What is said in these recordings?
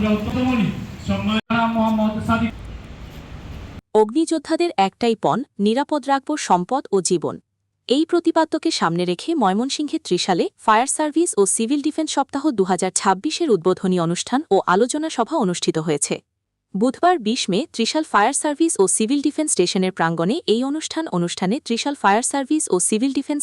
আমরা অত্যন্তমণি সম্মান মোহাম্মদ সাদিক। অগ্নিযোদ্ধাদের একটাই পণ, নিরাপদ রাখব সম্পদ ও জীবন। এই প্রতিপাদ্যকে সামনে রেখে ময়মনসিংহের ত্রিশালে ফায়ার সার্ভিস ও সিভিল ডিফেন্স সপ্তাহ ২০২৬-এর উদ্বোধনী অনুষ্ঠান ও আলোচনা সভা অনুষ্ঠিত হয়েছে। বুধবার ২০ মে ত্রিশাল ফায়ার সার্ভিস ও সিভিল ডিফেন্স স্টেশনের প্রাঙ্গণে এই অনুষ্ঠানে ত্রিশাল ফায়ার সার্ভিস ও সিভিল ডিফেন্স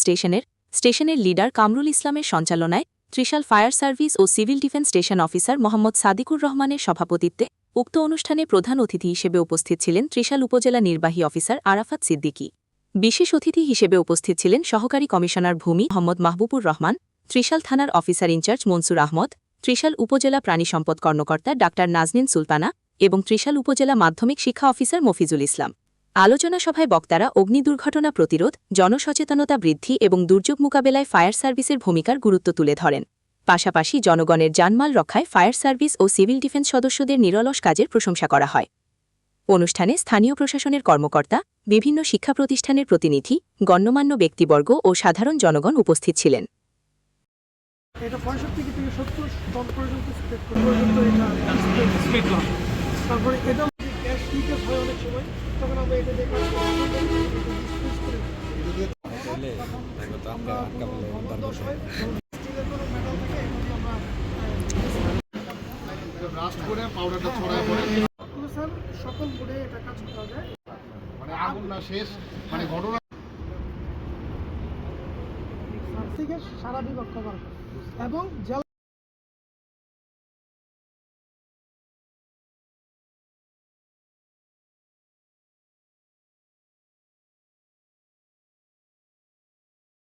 স্টেশনের লিডার কামরুল ইসলামের সঞ্চালনায় ত্রিশাল ফায়ার সার্ভিস ও civil defence station officer Mohammad Sadikur রহমানের সভাপতিত্বে উক্ত অনুষ্ঠানে প্রধান অতিথি হিসেবে উপস্থিত ছিলেন ত্রিশাল উপজেলা নির্বাহী অফিসার আরাফাত সিদ্দিকী। বিশেষ অতিথি হিসেবে উপস্থিত ছিলেন সহকারী কমিশনার ভূমি মোহাম্মদ মাহবুবুর রহমান, ত্রিশাল থানার অফিসার ইনচার্জ মনসুর আহমদ, ত্রিশাল উপজেলা প্রাণী সম্পদ কর্মকর্তা ডাক্তার নাজনীন সুলতানা এবং ত্রিশাল উপজেলা মাধ্যমিক শিক্ষা অফিসার মফিজুল ইসলাম। আলোচনা সভায় বক্তারা অগ্নি দুর্ঘটনা প্রতিরোধ, জনসচেতনতা বৃদ্ধি এবং দুর্যোগ মোকাবেলায় ফায়ার সার্ভিসের ভূমিকার গুরুত্ব তুলে ধরেন। পাশাপাশি জনগণের জানমাল রক্ষায় ফায়ার সার্ভিস ও সিভিল ডিফেন্স সদস্যদের নিরলস কাজের প্রশংসা করা হয়। অনুষ্ঠানে স্থানীয় প্রশাসনের কর্মকর্তা, বিভিন্ন শিক্ষা প্রতিষ্ঠানের প্রতিনিধি, গণ্যমান্য ব্যক্তিবর্গ ও সাধারণ জনগণ উপস্থিত ছিলেন। এটা 65 থেকে 70 টন পর্যন্ত স্পিড হয়। তারপরে এটা গ্যাস লিকেজ হয় অনেক সময়, তখন আমরা এটা দিয়ে কাজ সকল বোর্ডে এটা কাজ করা যায়। মানে আগুন না শেষ মানে ঘটনা থেকে সারা বিভাগ কভার এবং